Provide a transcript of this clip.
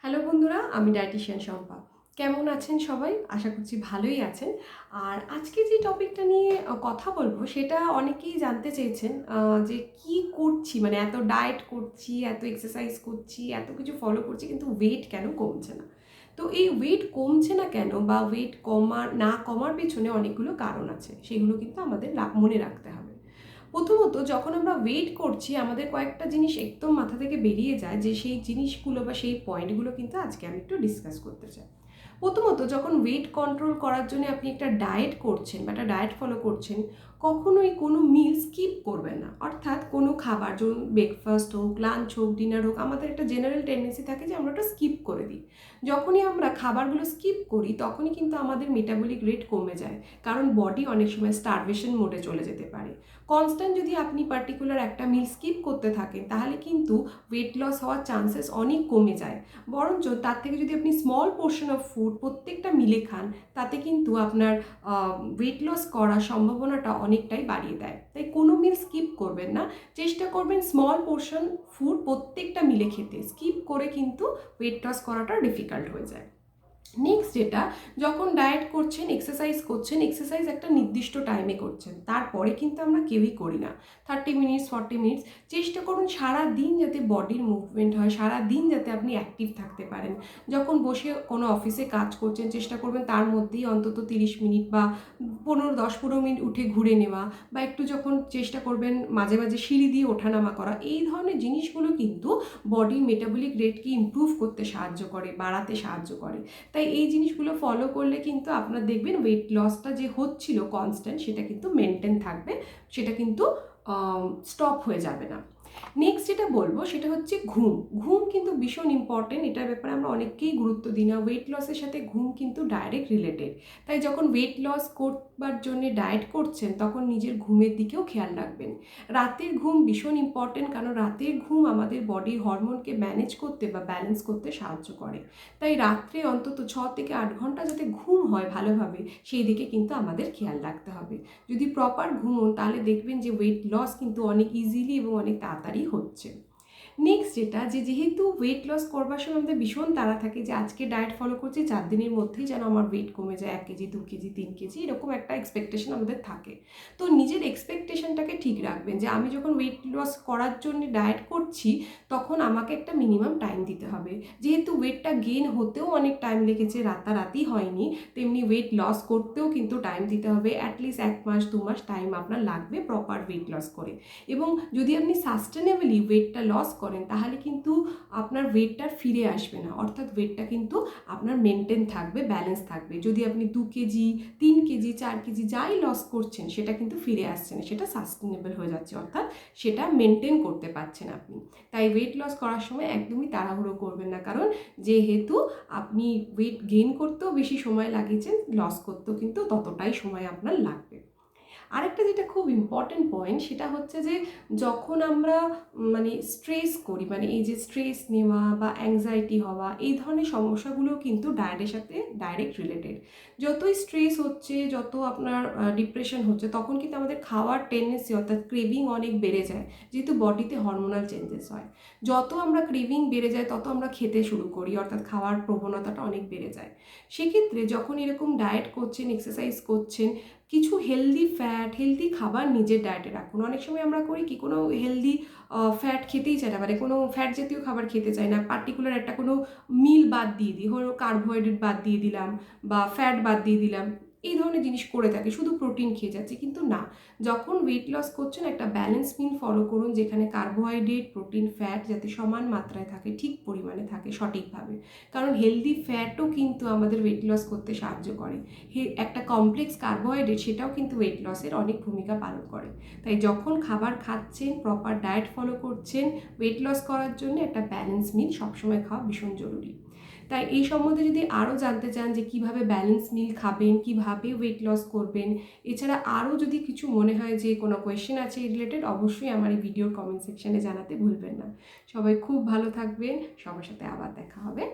Hello বন্ধুরা, আমি dietician Shampa. কেমন আছেন সবাই? আশা করছি ভালোই আছেন। আর আজকে যে টপিকটা নিয়ে কথা বলবো সেটা অনেকেই জানতে চেয়েছেন, যে কি করছি, মানে এত ডায়েট করছি, এত এক্সারসাইজ করছি, এত কিছু ফলো করছি, কিন্তু ওয়েট কেন কমছে না? তো এই ওয়েট কমছে না কেন, বা ওয়েট কমার পেছনে অনেকগুলো কারণ আছে, সেগুলো কিন্তু আমাদের মনে রাখতে হবে। প্রথমত, যখন আমরা ওয়েট করছি আমাদের কয়েকটা জিনিস একদম মাথা থেকে বেরিয়ে যায়, যে সেই জিনিসগুলো বা সেই পয়েন্টগুলো কিন্তু আজকে আমি একটু ডিসকাস করতে চাই। প্রথমত, যখন ওয়েট কন্ট্রোল করার জন্য আপনি একটা ডায়েট করছেন বা একটা ডায়েট ফলো করছেন, কখনোই কোনো মিল স্কিপ করবেন না। অর্থাৎ কোনো খাবার, যেমন ব্রেকফাস্ট হোক, লাঞ্চ হোক, ডিনার হোক, আমাদের একটা জেনারেল টেন্ডেন্সি থাকে যে আমরা ওটা স্কিপ করে দিই। যখনই আমরা খাবারগুলো স্কিপ করি তখনই কিন্তু আমাদের মেটাবলিক রেট কমে যায়, কারণ বডি অনেক সময় স্টারভেশন মোডে চলে যেতে পারে। কনস্ট্যান্ট যদি আপনি পার্টিকুলার একটা মিল স্কিপ করতে থাকেন তাহলে কিন্তু ওয়েট লস হওয়ার চান্সেস অনেক কমে যায়। বরঞ্চ তার থেকে যদি আপনি স্মল পোর্শন অফ ফুড প্রত্যেকটা মিলে খান, তাতে কিন্তু আপনার ওয়েট লস করার সম্ভাবনাটা অনেকটাই বাড়িয়ে দেয়। তাই কোনো মিল স্কিপ করবেন না, চেষ্টা করবেন স্মল পোর্শন ফুড প্রত্যেকটা মিলে খেতে। স্কিপ করে কিন্তু ওয়েট লস করাটা ডিফিকাল্ট হয়ে যায়। নেক্সট যেটা, যখন ডায়েট করছেন, এক্সারসাইজ একটা নির্দিষ্ট টাইমে করছেন, তারপরে কিন্তু আমরা কেউই করি না 30 মিনিটস 40 মিনিটস। চেষ্টা করুন সারা দিন যাতে বডির মুভমেন্ট হয়, সারা দিন যাতে আপনি অ্যাক্টিভ থাকতে পারেন। যখন বসে কোনো অফিসে কাজ করছেন চেষ্টা করবেন তার মধ্যেই অন্তত 30 মিনিট বা 10-15 মিনিট উঠে ঘুরে নেওয়া, বা একটু যখন চেষ্টা করবেন মাঝে মাঝে সিঁড়ি দিয়ে ওঠানামা করা। এই ধরনের জিনিসগুলো কিন্তু বডির মেটাবলিক রেটকে ইমপ্রুভ করতে সাহায্য করে, বাড়াতে সাহায্য করে। তাই এই জিনিসগুলো ফলো করলে কিন্তু আপনার দেখবেন ওয়েট লসটা যে হচ্ছিল কনস্ট্যান্ট, সেটা কিন্তু মেনটেন থাকবে, সেটা কিন্তু স্টপ হয়ে যাবে না। নেক্সট যেটা বলবো সেটা হচ্ছে ঘুম। ঘুম কিন্তু ভীষণ ইম্পর্টেন্ট, এটার ব্যাপারে আমরা অনেককেই গুরুত্ব দিই না। ওয়েট লসের সাথে ঘুম কিন্তু ডাইরেক্ট রিলেটেড। তাই যখন ওয়েট লস করবার জন্য ডায়েট করছেন তখন নিজের ঘুমের দিকেও খেয়াল রাখবেন। রাতের ঘুম ভীষণ ইম্পর্টেন্ট, কারণ রাতের ঘুম আমাদের বডির হরমোনকে ম্যানেজ করতে বা ব্যালেন্স করতে সাহায্য করে। তাই রাত্রে অন্তত 6 থেকে 8 ঘন্টা যাতে ঘুম হয় ভালোভাবে, সেই দিকে কিন্তু আমাদের খেয়াল রাখতে হবে। যদি প্রপার ঘুমোন তাহলে দেখবেন যে ওয়েট লস কিন্তু অনেক ইজিলি এবং অনেক তাড়াতাড়ি হচ্ছে। নেক্সট যেটা, যেহেতু ওয়েট লস করবার সময় আমাদের ভীষণ তাড়া থাকে, যে আজকে ডায়েট ফলো করছি 4 দিনের মধ্যেই যেন আমার ওয়েট কমে যায় 1 কেজি 2 কেজি 3 কেজি, এরকম একটা এক্সপেকটেশন আমাদের থাকে। তো নিজের এক্সপেকটেশনটাকে ঠিক রাখবেন, যে আমি যখন ওয়েট লস করার জন্য ডায়েট করছি তখন আমাকে একটা মিনিমাম টাইম দিতে হবে। যেহেতু ওয়েটটা গেইন হতেও অনেক টাইম লেগেছে, রাতারাতি হয়নি, তেমনি ওয়েট লস করতেও কিন্তু টাইম দিতে হবে। অ্যাটলিস্ট 1 মাস 2 মাস টাইম আপনার লাগবে প্রপার ওয়েট লস করে। এবং যদি আপনি সাস্টেনেবলি ওয়েটটা লস করেন তাহলে কিন্তু আপনার ওয়েটটা ফিরে আসবে না, অর্থাৎ ওয়েটটা কিন্তু আপনার মেনটেন থাকবে, ব্যালেন্স থাকবে। যদি আপনি 2 কেজি 3 কেজি 4 কেজি যাই লস করছেন সেটা কিন্তু ফিরে আসছে না, সেটা সাস্টেনেবল হয়ে যাচ্ছে, অর্থাৎ সেটা মেনটেন করতে পারছেন আপনি। তাই ওয়েট লস করার সময় একদমই তাড়াহুড়ো করবেন না, কারণ যেহেতু আপনি ওয়েট গেইন করতেও বেশি সময় লাগিয়েছেন, লস করতেও কিন্তু ততটাই সময় আপনার লাগবে। আরেকটা যেটা খুব ইম্পর্টেন্ট পয়েন্ট সেটা হচ্ছে যে, যখন আমরা মানে স্ট্রেস করি, মানে এই যে স্ট্রেস নেওয়া বা অ্যাংজাইটি হওয়া, এই ধরনের সমস্যাগুলো কিন্তু ডায়েটের সাথে ডাইরেক্ট রিলেটেড। যতই স্ট্রেস হচ্ছে, যত আপনার ডিপ্রেশন হচ্ছে, তখন কিন্তু আমাদের খাওয়ার টেন্ডেন্সি অর্থাৎ ক্রেভিং অনেক বেড়ে যায়, যেহেতু বডিতে হরমোনাল চেঞ্জেস হয়। যত আমরা ক্রেভিং বেড়ে যায় তত আমরা খেতে শুরু করি, অর্থাৎ খাওয়ার প্রবণতাটা অনেক বেড়ে যায়। সেক্ষেত্রে যখন এরকম ডায়েট করছেন, এক্সারসাইজ করছেন, কিছু হেলদি খাবার নিজের ডায়েটে রাখুন। অনেক সময় আমরা করি কি, কোনো হেলদি ফ্যাট খেতেই চাই না, মানে কোনো ফ্যাট জাতীয় খাবার খেতে চাই না, পার্টিকুলার একটা কোনো মিল বাদ দিয়ে দিই, হলো কার্বোহাইড্রেট বাদ দিয়ে দিলাম বা ফ্যাট বাদ দিয়ে দিলাম, এই ধরনের জিনিস করে থাকে, শুধু প্রোটিন খেয়ে যাচ্ছে। কিন্তু না, যখন ওয়েট লস করছেন একটা ব্যালেন্স মিল ফলো করুন, যেখানে কার্বোহাইড্রেট প্রোটিন ফ্যাট যাতে সমান মাত্রায় থাকে, ঠিক পরিমাণে থাকে, সঠিকভাবে। কারণ হেলদি ফ্যাটও কিন্তু আমাদের ওয়েট লস করতে সাহায্য করে। একটা কমপ্লেক্স কার্বোহাইড্রেট সেটাও কিন্তু ওয়েট লসের অনেক ভূমিকা পালন করে। তাই যখন খাবার খাচ্ছেন, প্রপার ডায়েট ফলো করছেন, ওয়েট লস করার জন্য একটা ব্যালেন্স মিল সবসময় খাওয়া ভীষণ জরুরি। তাই এই সম্বন্ধে যদি আরও জানতে চান যে কিভাবে ব্যালেন্স মিল খাবেন, কিভাবে ওয়েট লস করবেন, এছাড়া আরও যদি কিছু মনে হয় যে কোনো কোয়েশ্চেন আছে এই রিলেটেড, অবশ্যই আমার এই ভিডিওর কমেন্ট সেকশনে জানাতে ভুলবেন না। সবাই খুব ভালো থাকবেন, সবার সাথে আবার দেখা হবে।